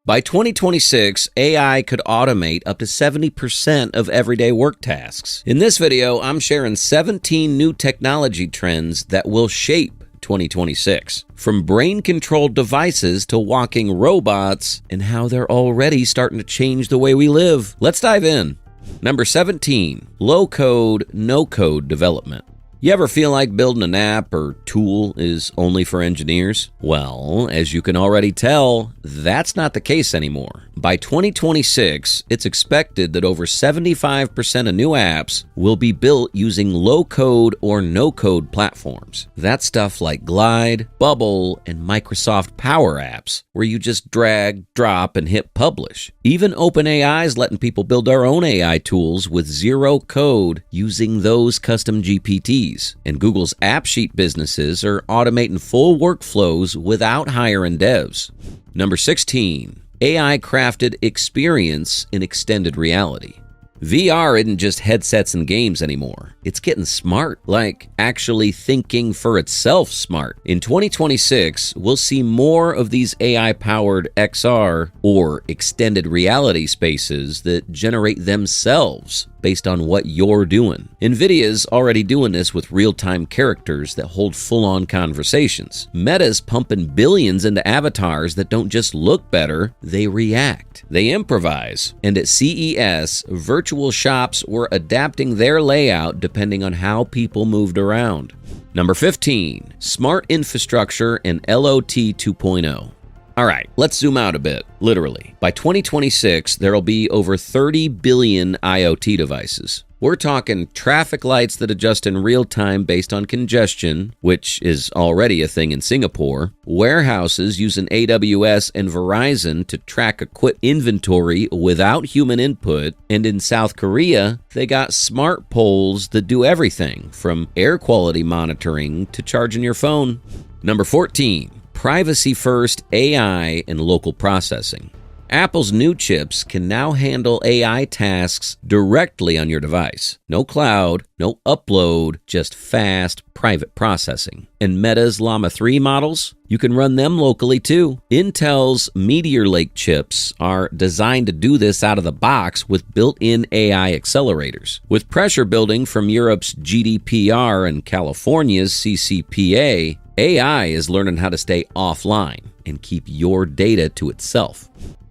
By 2026, AI could automate up to 70% of everyday work tasks. In this video, I'm sharing 17 new technology trends that will shape 2026. From brain-controlled devices to walking robots, and how they're already starting to change the way we live. Let's dive in. Number 17, low-code, no-code development. You ever feel like building an app or tool is only for engineers? Well, as you can already tell, that's not the case anymore. By 2026, it's expected that over 75% of new apps will be built using low-code or no-code platforms. That's stuff like Glide, Bubble, and Microsoft Power Apps, where you just drag, drop, and hit publish. Even OpenAI is letting people build their own AI tools with zero code using those custom GPTs. And Google's AppSheet businesses are automating full workflows without hiring devs. Number 16, AI-crafted experience in extended reality. VR isn't just headsets and games anymore. It's getting smart, like actually thinking for itself smart. In 2026, we'll see more of these AI-powered XR or extended reality spaces that generate themselves based on what you're doing. NVIDIA's already doing this with real-time characters that hold full-on conversations. Meta's pumping billions into avatars that don't just look better, they react. They improvise. And at CES, virtual shops were adapting their layout depending on how people moved around. Number 15, smart infrastructure and LOT 2.0. All right, let's zoom out a bit, literally. By 2026, there'll be over 30 billion IoT devices. We're talking traffic lights that adjust in real time based on congestion, which is already a thing in Singapore, warehouses using AWS and Verizon to track equipment inventory without human input, and in South Korea, they got smart poles that do everything from air quality monitoring to charging your phone. Number 14. Privacy-first AI and local processing. Apple's new chips can now handle AI tasks directly on your device. No cloud, no upload, just fast, private processing. And Meta's Llama 3 models, you can run them locally too. Intel's Meteor Lake chips are designed to do this out of the box with built-in AI accelerators. With pressure building from Europe's GDPR and California's CCPA, AI is learning how to stay offline and keep your data to itself.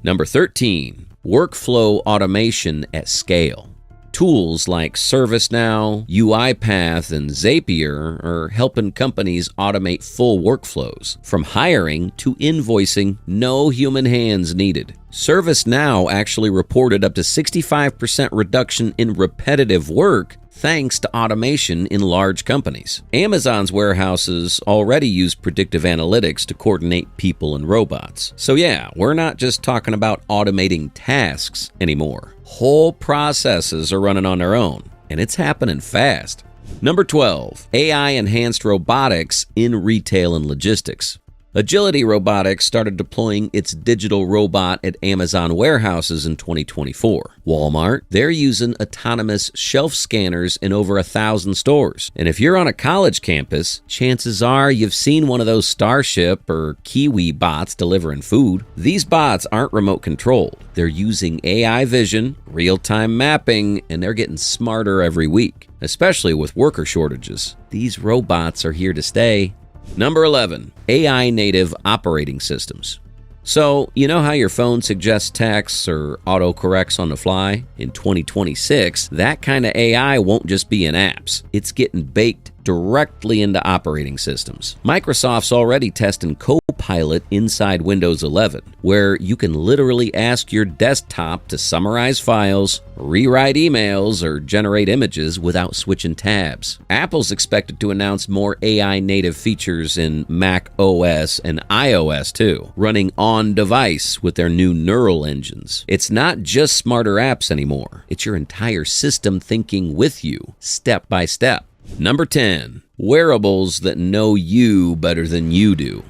Number 13, workflow automation at scale. Tools like ServiceNow, UiPath, and Zapier are helping companies automate full workflows. From hiring to invoicing, no human hands needed. ServiceNow actually reported up to 65% reduction in repetitive work thanks to automation in large companies. Amazon's warehouses already use predictive analytics to coordinate people and robots. So yeah, we're not just talking about automating tasks anymore. Whole processes are running on their own, and it's happening fast. Number 12, AI-enhanced robotics in retail and logistics. Agility Robotics started deploying its digital robot at Amazon warehouses in 2024. Walmart, they're using autonomous shelf scanners in over 1,000 stores. And if you're on a college campus, chances are you've seen one of those Starship or Kiwi bots delivering food. These bots aren't remote controlled. They're using AI vision, real-time mapping, and they're getting smarter every week, especially with worker shortages. These robots are here to stay. Number 11, AI native operating systems. So, you know how your phone suggests texts or autocorrects on the fly? In 2026, that kind of AI won't just be in apps. It's getting baked directly into operating systems. Microsoft's already testing Copilot inside Windows 11, where you can literally ask your desktop to summarize files, rewrite emails, or generate images without switching tabs. Apple's expected to announce more AI-native features in Mac OS and iOS too, running on-device with their new neural engines. It's not just smarter apps anymore. It's your entire system thinking with you, step by step. Number 10, wearables that know you better than you do.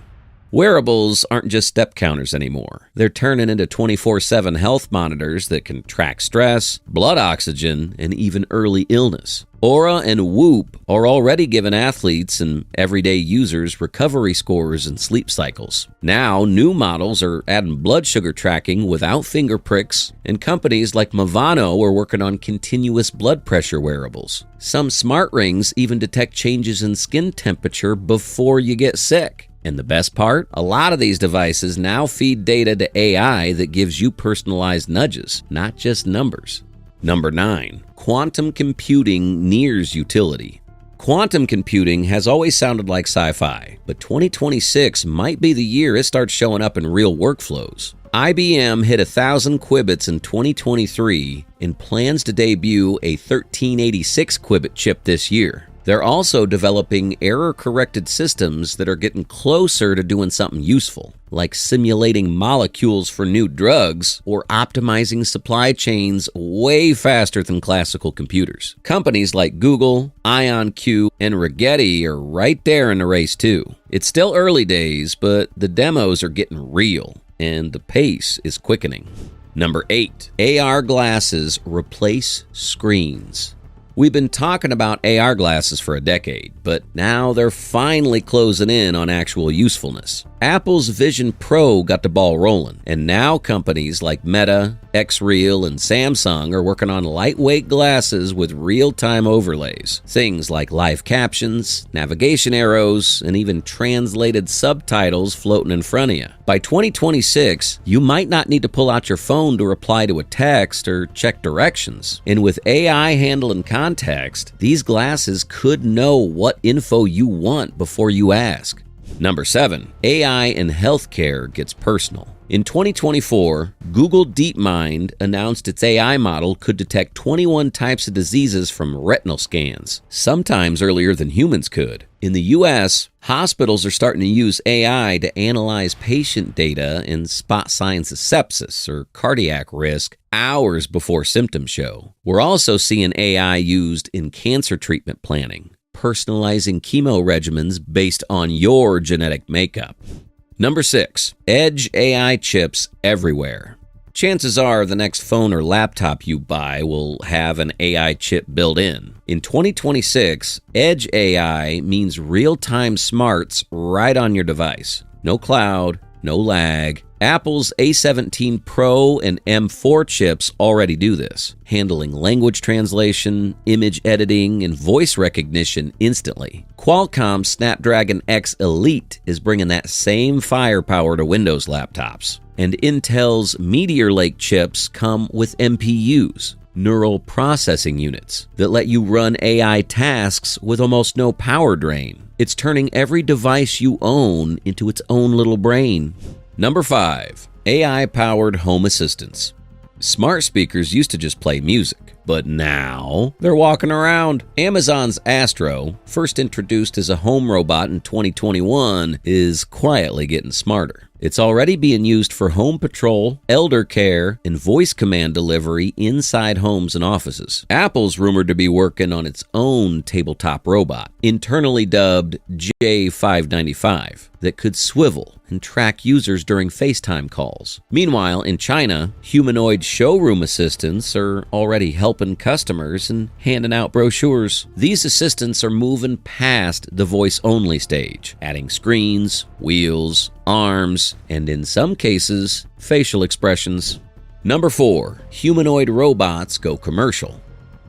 Wearables aren't just step counters anymore. They're turning into 24/7 health monitors that can track stress, blood oxygen, and even early illness. Aura and Whoop are already giving athletes and everyday users recovery scores and sleep cycles. Now, new models are adding blood sugar tracking without finger pricks, and companies like Movano are working on continuous blood pressure wearables. Some smart rings even detect changes in skin temperature before you get sick. And the best part? A lot of these devices now feed data to AI that gives you personalized nudges, not just numbers. Number 9. Quantum computing nears utility. Quantum computing has always sounded like sci-fi, but 2026 might be the year it starts showing up in real workflows. IBM hit 1,000 qubits in 2023 and plans to debut a 1386 qubit chip this year. They're also developing error-corrected systems that are getting closer to doing something useful, like simulating molecules for new drugs or optimizing supply chains way faster than classical computers. Companies like Google, IonQ, and Rigetti are right there in the race too. It's still early days, but the demos are getting real, and the pace is quickening. Number 8. AR glasses replace screens. We've been talking about AR glasses for a decade, but now they're finally closing in on actual usefulness. Apple's Vision Pro got the ball rolling, and now companies like Meta, Xreal, and Samsung are working on lightweight glasses with real-time overlays. Things like live captions, navigation arrows, and even translated subtitles floating in front of you. By 2026, you might not need to pull out your phone to reply to a text or check directions. And with AI handling context, these glasses could know what info you want before you ask. Number 7. AI in healthcare gets personal. In 2024, Google DeepMind announced its AI model could detect 21 types of diseases from retinal scans, sometimes earlier than humans could. In the U.S., hospitals are starting to use AI to analyze patient data and spot signs of sepsis or cardiac risk hours before symptoms show. We're also seeing AI used in cancer treatment planning, personalizing chemo regimens based on your genetic makeup. Number 6. Edge AI chips everywhere. Chances are the next phone or laptop you buy will have an AI chip built in. In 2026, Edge AI means real-time smarts right on your device. No cloud, no lag. Apple's A17 Pro and M4 chips already do this, handling language translation, image editing, and voice recognition instantly. Qualcomm's Snapdragon X Elite is bringing that same firepower to Windows laptops. And Intel's Meteor Lake chips come with NPUs, neural processing units, that let you run AI tasks with almost no power drain. It's turning every device you own into its own little brain. Number 5. AI-powered home assistants. Smart speakers used to just play music, but now they're walking around. Amazon's Astro, first introduced as a home robot in 2021, is quietly getting smarter. It's already being used for home patrol, elder care, and voice command delivery inside homes and offices. Apple's rumored to be working on its own tabletop robot, internally dubbed J595, that could swivel and track users during FaceTime calls. Meanwhile, in China, humanoid showroom assistants are already helping customers and handing out brochures. These assistants are moving past the voice-only stage, adding screens, wheels, arms, and in some cases, facial expressions. Number 4. Humanoid robots go commercial.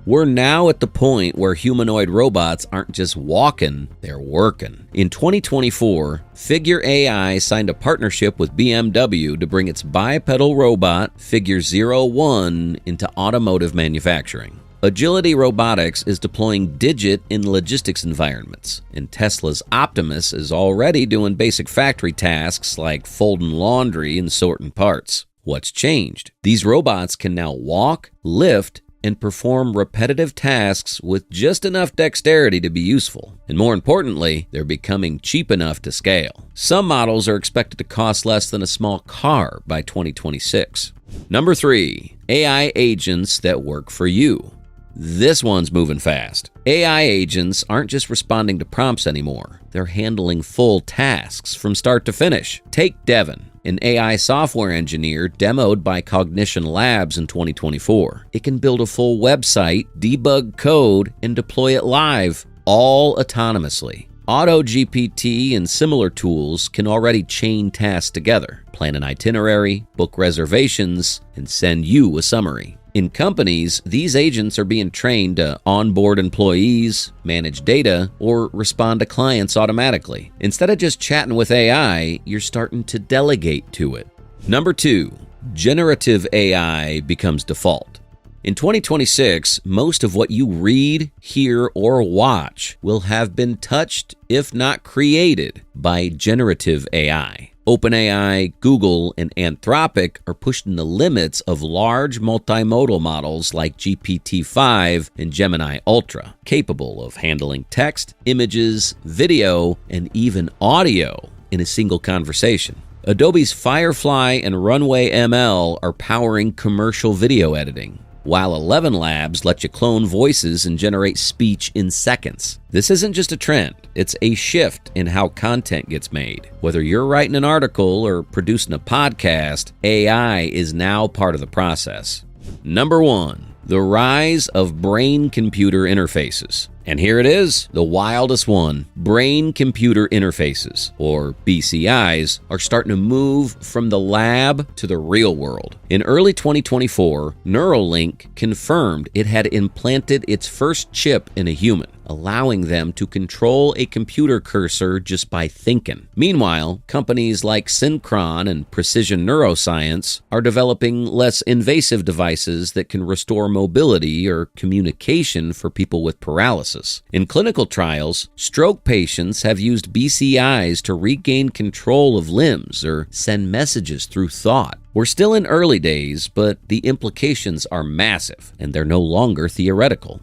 We're now at the point where humanoid robots aren't just walking, they're working. In 2024, Figure AI signed a partnership with BMW to bring its bipedal robot, Figure 01, into automotive manufacturing. Agility Robotics is deploying Digit in logistics environments, and Tesla's Optimus is already doing basic factory tasks like folding laundry and sorting parts. What's changed? These robots can now walk, lift, and perform repetitive tasks with just enough dexterity to be useful. And more importantly, they're becoming cheap enough to scale. Some models are expected to cost less than a small car by 2026. Number 3. AI agents that work for you. This one's moving fast. AI agents aren't just responding to prompts anymore. They're handling full tasks from start to finish. Take Devin, an AI software engineer demoed by Cognition Labs in 2024. It can build a full website, debug code, and deploy it live, all autonomously. AutoGPT and similar tools can already chain tasks together, plan an itinerary, book reservations, and send you a summary. In companies, these agents are being trained to onboard employees, manage data, or respond to clients automatically. Instead of just chatting with AI, you're starting to delegate to it. Number 2, generative AI becomes default. In 2026, most of what you read, hear, or watch will have been touched, if not created, by generative AI. OpenAI, Google, and Anthropic are pushing the limits of large multimodal models like GPT-5 and Gemini Ultra, capable of handling text, images, video, and even audio in a single conversation. Adobe's Firefly and Runway ML are powering commercial video editing, while 11 Labs let you clone voices and generate speech in seconds. This isn't just a trend, it's a shift in how content gets made. Whether you're writing an article or producing a podcast, AI is now part of the process. Number 1, the rise of brain-computer interfaces. And here it is, the wildest one. Brain-computer interfaces, or BCIs, are starting to move from the lab to the real world. In early 2024, Neuralink confirmed it had implanted its first chip in a human, allowing them to control a computer cursor just by thinking. Meanwhile, companies like Synchron and Precision Neuroscience are developing less invasive devices that can restore mobility or communication for people with paralysis. In clinical trials, stroke patients have used BCIs to regain control of limbs or send messages through thought. We're still in early days, but the implications are massive, and they're no longer theoretical.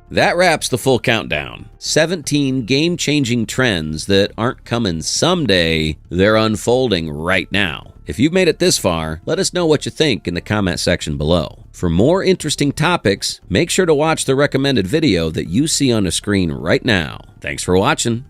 That wraps the full countdown. 17 game-changing trends that aren't coming someday, they're unfolding right now. If you've made it this far, let us know what you think in the comment section below. For more interesting topics, make sure to watch the recommended video that you see on the screen right now. Thanks for watching.